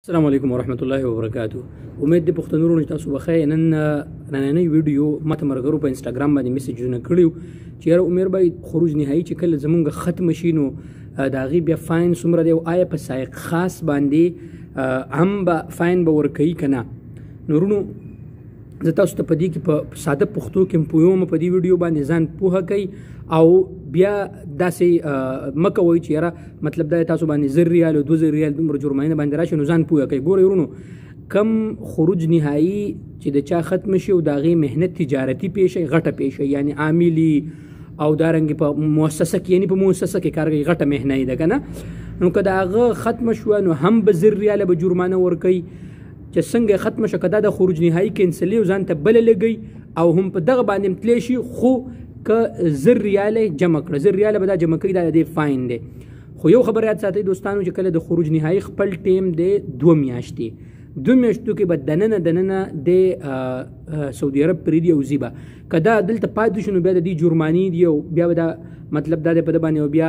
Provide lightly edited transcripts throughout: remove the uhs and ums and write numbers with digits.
السلام علیکم ورحمۃ اللہ وبرکاتہ. امید دی پښتنو ورونو تاسو بخیر. نننۍ ویډیو ماته مرګرو په انسټاګرام باندې میسجونه کړیو چې یاره عمر بای خروج نهایی چې کله زمونږ ختم شي نو د هغې بیا فاین څومره دی او آیا په سایق خاص باندې هم به فاین به ورکوي که نه. نو ورونو زه تاسو ته په دې کې په ساده پښتو کې پوهوم په دې ویډیو باندې ځان پوهه کوي او بیا داسې مه کوئ چې یاره مطلب دا تاسو باندې 1000 ریال او 2000 ریال دومره جرمانه باندې راشي نو ځان پوهه کوئ. ګورئ ورونو کم خروج نهایی چې د چا ختم شي او د هغې محنت تجارتي پیشه غټه پیشه یعنی عاملي او دارنګې په مؤسسه کې یعنی په مؤسسه کې کار کوي غټه محنه ده که نه. نو که د هغه ختمه شوه نو هم به 1000 ریاله به جرمانه ورکوي چې څنګه ختمه شوه که دا د خروج نهایی کینسلي او ځان ته بله لګوي او هم په دغه باندې تلی شي خو که 1000 ریاله جمع کړه 1000 ریاله به دا جمع کوي دا د فاین دی. خو یو خبر یاد ساتئ دوستانو چې کله د خروج نهایی خپل ټیم دی 2 میاشتې 2 میاشتو کې به دننه د سعودي عرب پرېږدي او ځي به که دا دلته پاتې شو نو بیا د دې جرمانې دي او بیا به دا مطلب دا دی په ده باندې او بیا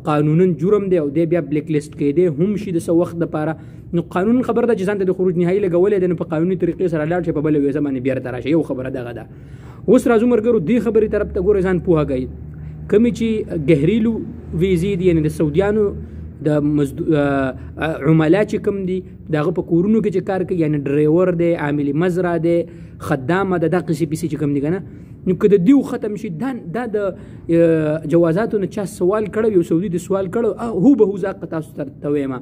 قانونا جرم دی او دی بیا بلیک لیست کېدی هم شي د څه وخت دپاره. نو قانون خبر ده چې ځان ته د خروج نهایی لګولی دی نو په قانوني طریقې سره لاړ شي په بله ویزه باندې بیرته راشي. یو خبره دغه ده. اوس راځو ملګرو دې خبرې طرف ته ګورئ ځان پوهه کوئ. کومې چې ګهریلو ویزې دي یعنې د سعودیانو د عملا چې کوم دي د هغه په کورونو کې چې کار کوي یعنی ډرایور دی عامل مزرعه دی خدامه ده دا قصې پیسې چې کوم دي که نه نو که د دیو ختم شي دا د جوازاتو نه چا سوال کړی یو سعودي د سوال کړی هو به هو زه تاسو ته وایم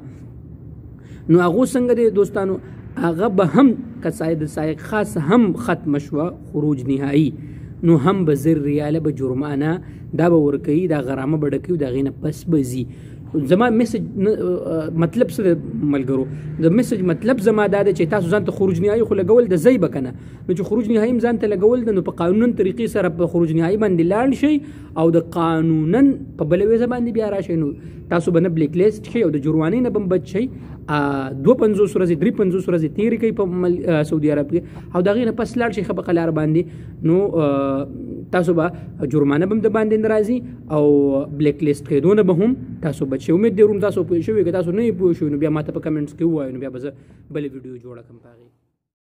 نو هغو څنګه دی دوستانو هغه به هم که د سایق خاص هم ختمه شوه خروج نهایی نو هم به 1000 ریاله به جرمانه دا به ورکوي دا غرامه به ډکوي د هغې نه پس به ځي. زما میسج مطلب څه دی ملګرو د میسج مطلب زما دا دی چې تاسو ځان ته خروج نهایی خو لګول د ځای به که نه نو چې خروج نهایی هم ځان ته لګول ده نو په قانونا طریقې سره په خروج نهایی باندې لاړ شئ او د قانونا په بله ویزه باندې بیا راشئ نو تاسو به نه بلیک لیست شئ او د جرمانې نه به هم بچ شئ. 250 ورځې 350 ورځې تېرې کوي په سعودي عرب کې او د هغې نه پس لاړ شئ ښه په قلار باندې نو تاسو به جرمانه به هم د باندې نه راځي او بلیک لیست کېدو نه به هم تاسو بچ شئ. امید دی ورونو تاسو پوه شوي که تاسو نه یې پوه شوي نو بیا ما ته په کمنټس کې ووایو نو بیا به زه بلې ویډیو جوړه کړم په هغې.